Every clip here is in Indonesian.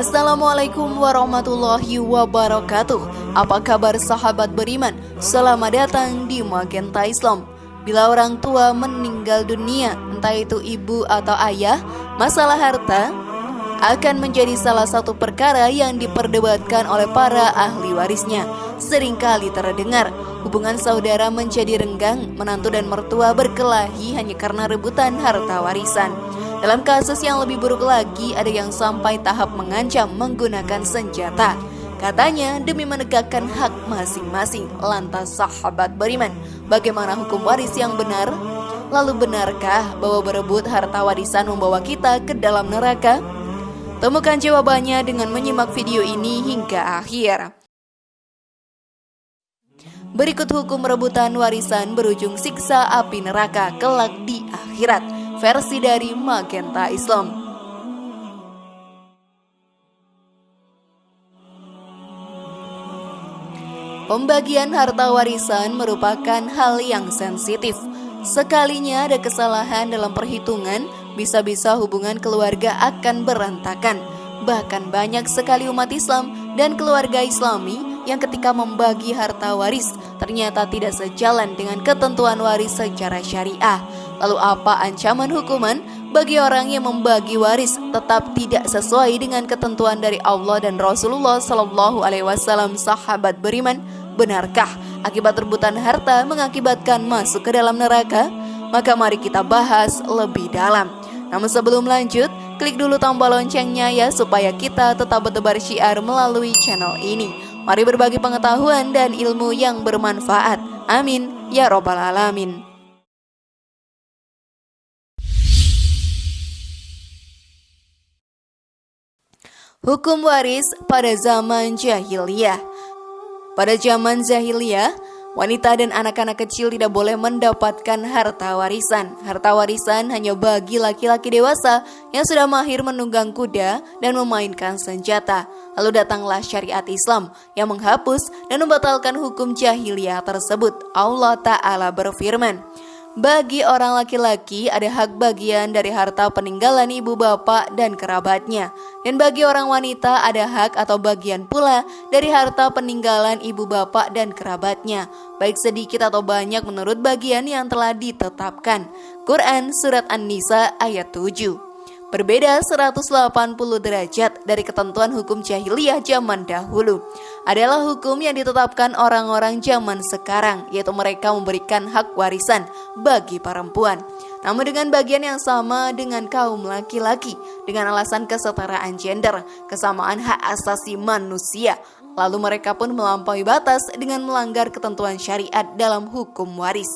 Assalamualaikum warahmatullahi wabarakatuh. Apa kabar sahabat beriman? Selamat datang di Magenta Islam. Bila orang tua meninggal dunia, entah itu ibu atau ayah, masalah harta akan menjadi salah satu perkara yang diperdebatkan oleh para ahli warisnya. Seringkali terdengar hubungan saudara menjadi renggang, menantu dan mertua berkelahi hanya karena rebutan harta warisan. Dalam kasus yang lebih buruk lagi, ada yang sampai tahap mengancam menggunakan senjata. Katanya demi menegakkan hak masing-masing. Lantas sahabat beriman, bagaimana hukum waris yang benar? Lalu benarkah bahwa berebut harta warisan membawa kita ke dalam neraka? Temukan jawabannya dengan menyimak video ini hingga akhir. Berikut hukum rebutan warisan berujung siksa api neraka kelak di akhirat, versi dari Magenta Islam. Pembagian harta warisan merupakan hal yang sensitif. Sekalinya ada kesalahan dalam perhitungan, bisa-bisa hubungan keluarga akan berantakan. Bahkan banyak sekali umat Islam dan keluarga Islami yang ketika membagi harta waris ternyata tidak sejalan dengan ketentuan waris secara syariah. Lalu apa ancaman hukuman bagi orang yang membagi waris tetap tidak sesuai dengan ketentuan dari Allah dan Rasulullah Shallallahu Alaihi Wasallam? Sahabat beriman, benarkah akibat rebutan harta mengakibatkan masuk ke dalam neraka? Maka mari kita bahas lebih dalam. Namun sebelum lanjut, klik dulu tombol loncengnya ya, supaya kita tetap bertebar syiar melalui channel ini. Mari berbagi pengetahuan dan ilmu yang bermanfaat. Amin ya robbal alamin. Hukum waris pada zaman jahiliyah. Pada zaman jahiliyah, wanita dan anak-anak kecil tidak boleh mendapatkan harta warisan. Harta warisan hanya bagi laki-laki dewasa yang sudah mahir menunggang kuda dan memainkan senjata. Lalu datanglah syariat Islam yang menghapus dan membatalkan hukum jahiliyah tersebut. Allah Ta'ala berfirman, bagi orang laki-laki ada hak bagian dari harta peninggalan ibu bapak dan kerabatnya. Dan bagi orang wanita ada hak atau bagian pula dari harta peninggalan ibu bapak dan kerabatnya, baik sedikit atau banyak menurut bagian yang telah ditetapkan. Quran Surat An-Nisa ayat 7. Berbeda 180 derajat dari ketentuan hukum jahiliyah zaman dahulu adalah hukum yang ditetapkan orang-orang zaman sekarang, yaitu mereka memberikan hak warisan bagi perempuan, namun dengan bagian yang sama dengan kaum laki-laki, dengan alasan kesetaraan gender, kesamaan hak asasi manusia. Lalu mereka pun melampaui batas dengan melanggar ketentuan syariat dalam hukum waris.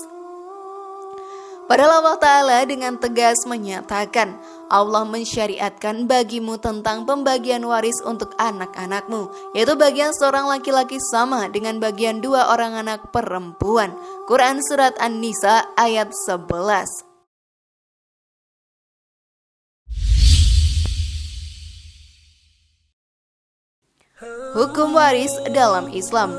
Padahal Allah Ta'ala dengan tegas menyatakan, Allah mensyariatkan bagimu tentang pembagian waris untuk anak-anakmu, yaitu bagian seorang laki-laki sama dengan bagian dua orang anak perempuan. Quran Surat An-Nisa ayat 11. Hukum waris dalam Islam.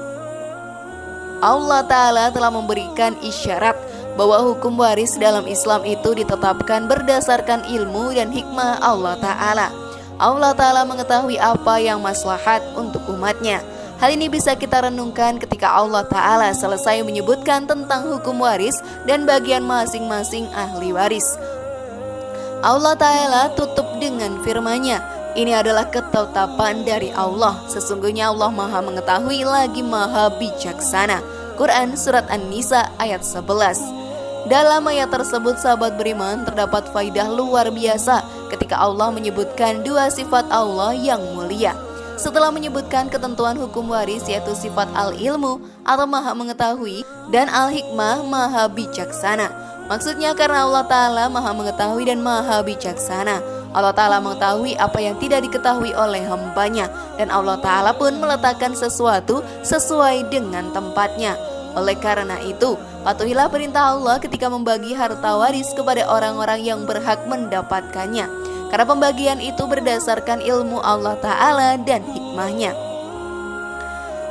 Allah Ta'ala telah memberikan isyarat bahwa hukum waris dalam Islam itu ditetapkan berdasarkan ilmu dan hikmah Allah Ta'ala. Allah Ta'ala mengetahui apa yang maslahat untuk umatnya. Hal ini bisa kita renungkan ketika Allah Ta'ala selesai menyebutkan tentang hukum waris dan bagian masing-masing ahli waris. Allah Ta'ala tutup dengan firman-Nya, ini adalah ketetapan dari Allah. Sesungguhnya Allah Maha mengetahui lagi Maha bijaksana. Quran Surat An-Nisa ayat 11. Dalam ayat tersebut sahabat beriman terdapat faidah luar biasa ketika Allah menyebutkan dua sifat Allah yang mulia. Setelah menyebutkan ketentuan hukum waris, yaitu sifat al-ilmu atau maha mengetahui, dan al-hikmah maha bijaksana. Maksudnya karena Allah Ta'ala maha mengetahui dan maha bijaksana, Allah Ta'ala mengetahui apa yang tidak diketahui oleh hambanya, dan Allah Ta'ala pun meletakkan sesuatu sesuai dengan tempatnya. Oleh karena itu, patuhilah perintah Allah ketika membagi harta waris kepada orang-orang yang berhak mendapatkannya, karena pembagian itu berdasarkan ilmu Allah Ta'ala dan hikmahnya.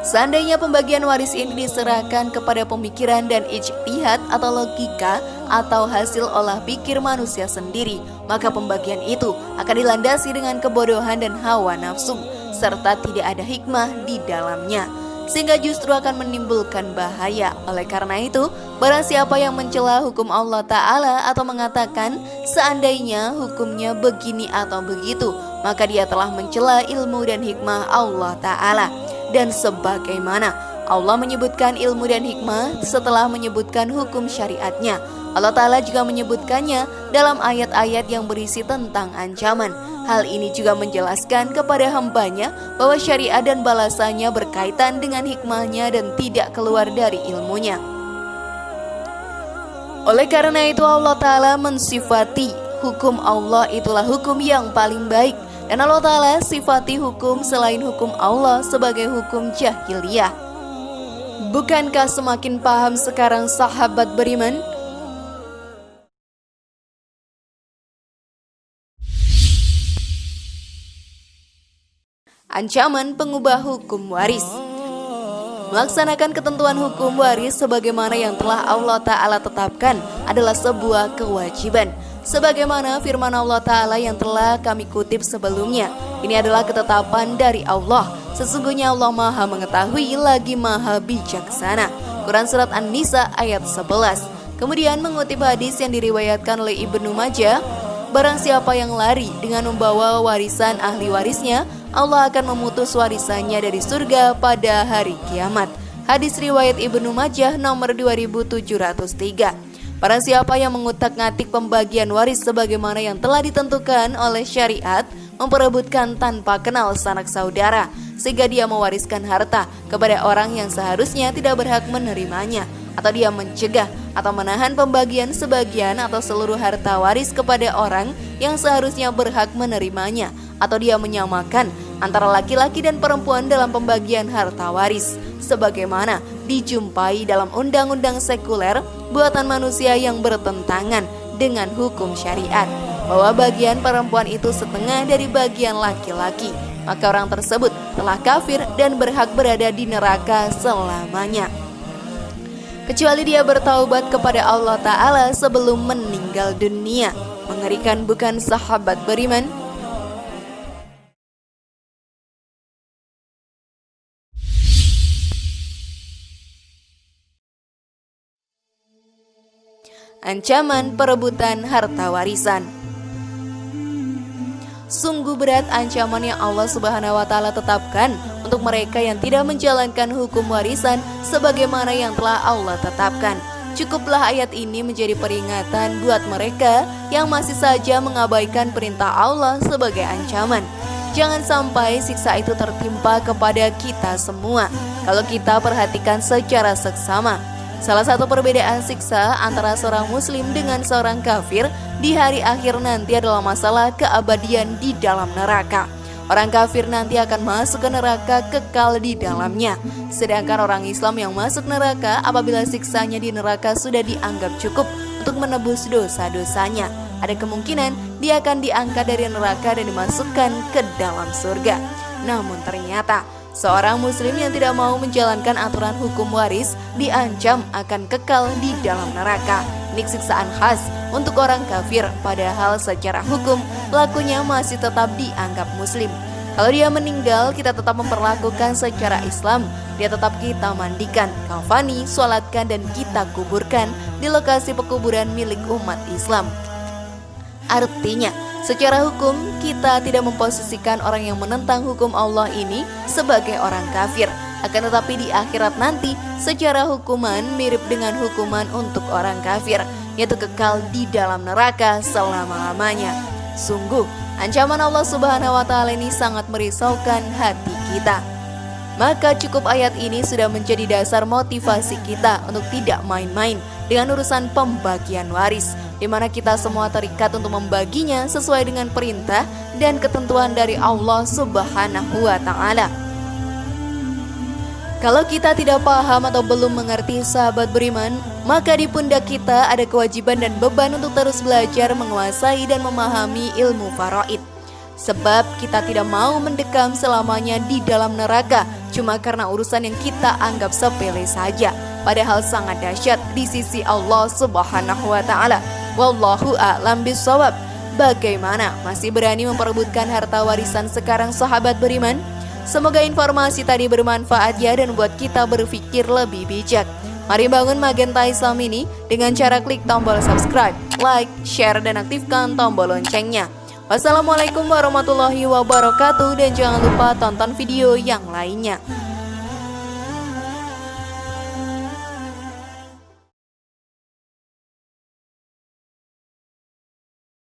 Seandainya pembagian waris ini diserahkan kepada pemikiran dan ijtihad atau logika atau hasil olah pikir manusia sendiri, maka pembagian itu akan dilandasi dengan kebodohan dan hawa nafsu, serta tidak ada hikmah di dalamnya, sehingga justru akan menimbulkan bahaya. Oleh karena itu, barang siapa yang mencela hukum Allah Ta'ala atau mengatakan seandainya hukumnya begini atau begitu, maka dia telah mencela ilmu dan hikmah Allah Ta'ala. Dan sebagaimana Allah menyebutkan ilmu dan hikmah setelah menyebutkan hukum syariatnya, Allah Ta'ala juga menyebutkannya dalam ayat-ayat yang berisi tentang ancaman. Hal ini juga menjelaskan kepada hambanya bahwa syariat dan balasannya berkaitan dengan hikmahnya dan tidak keluar dari ilmunya. Oleh karena itu Allah Ta'ala mensifati hukum Allah itulah hukum yang paling baik, dan Allah Ta'ala sifati hukum selain hukum Allah sebagai hukum jahiliyah. Bukankah semakin paham sekarang sahabat beriman? Ancaman pengubah hukum waris. Melaksanakan ketentuan hukum waris sebagaimana yang telah Allah Ta'ala tetapkan adalah sebuah kewajiban, sebagaimana firman Allah Ta'ala yang telah kami kutip sebelumnya. Ini adalah ketetapan dari Allah. Sesungguhnya Allah Maha mengetahui lagi Maha bijaksana. Quran Surat An-Nisa ayat 11. Kemudian mengutip hadis yang diriwayatkan oleh Ibnu Majah, barang siapa yang lari dengan membawa warisan ahli warisnya, Allah akan memutus warisannya dari surga pada hari kiamat. Hadis riwayat Ibnu Majah nomor 2703. Barang siapa yang mengutak-ngatik pembagian waris sebagaimana yang telah ditentukan oleh syariat, memperebutkan tanpa kenal sanak saudara, sehingga dia mewariskan harta kepada orang yang seharusnya tidak berhak menerimanya, atau dia mencegah atau menahan pembagian sebagian atau seluruh harta waris kepada orang yang seharusnya berhak menerimanya, atau dia menyamakan antara laki-laki dan perempuan dalam pembagian harta waris, sebagaimana dijumpai dalam undang-undang sekuler buatan manusia yang bertentangan dengan hukum syariat, bahwa bagian perempuan itu setengah dari bagian laki-laki, maka orang tersebut telah kafir dan berhak berada di neraka selamanya, kecuali dia bertaubat kepada Allah Ta'ala sebelum meninggal dunia. Mengerikan bukan sahabat beriman? Ancaman perebutan harta warisan. Sungguh berat ancaman yang Allah Subhanahu wa Ta'ala tetapkan untuk mereka yang tidak menjalankan hukum warisan sebagaimana yang telah Allah tetapkan. Cukuplah ayat ini menjadi peringatan buat mereka yang masih saja mengabaikan perintah Allah sebagai ancaman. Jangan sampai siksa itu tertimpa kepada kita semua kalau kita perhatikan secara seksama. Salah satu perbedaan siksa antara seorang muslim dengan seorang kafir di hari akhir nanti adalah masalah keabadian di dalam neraka. Orang kafir nanti akan masuk ke neraka kekal di dalamnya, sedangkan orang Islam yang masuk neraka apabila siksanya di neraka sudah dianggap cukup untuk menebus dosa-dosanya, ada kemungkinan dia akan diangkat dari neraka dan dimasukkan ke dalam surga. Namun ternyata seorang muslim yang tidak mau menjalankan aturan hukum waris diancam akan kekal di dalam neraka. Ini siksaan khas untuk orang kafir, padahal secara hukum pelakunya masih tetap dianggap muslim. Kalau dia meninggal, kita tetap memperlakukan secara Islam. Dia tetap kita mandikan, kafani, sholatkan, dan kita kuburkan di lokasi pekuburan milik umat Islam. Artinya, secara hukum kita tidak memposisikan orang yang menentang hukum Allah ini sebagai orang kafir. Akan tetapi di akhirat nanti secara hukuman mirip dengan hukuman untuk orang kafir, yaitu kekal di dalam neraka selama-lamanya. Sungguh ancaman Allah Subhanahu wa Ta'ala ini sangat merisaukan hati kita. Maka cukup ayat ini sudah menjadi dasar motivasi kita untuk tidak main-main dengan urusan pembagian waris, di mana kita semua terikat untuk membaginya sesuai dengan perintah dan ketentuan dari Allah Subhanahu wa Ta'ala. Kalau kita tidak paham atau belum mengerti sahabat beriman, maka di pundak kita ada kewajiban dan beban untuk terus belajar menguasai dan memahami ilmu faraid. Sebab kita tidak mau mendekam selamanya di dalam neraka cuma karena urusan yang kita anggap sepele saja, padahal sangat dahsyat di sisi Allah Subhanahu wa taala. Wallahu a'lam bishawab. Bagaimana, masih berani memperebutkan harta warisan sekarang sahabat beriman? Semoga informasi tadi bermanfaat ya dan buat kita berpikir lebih bijak. Mari bangun Magenta Islam ini dengan cara klik tombol subscribe, like, share, dan aktifkan tombol loncengnya. Wassalamualaikum warahmatullahi wabarakatuh dan jangan lupa tonton video yang lainnya.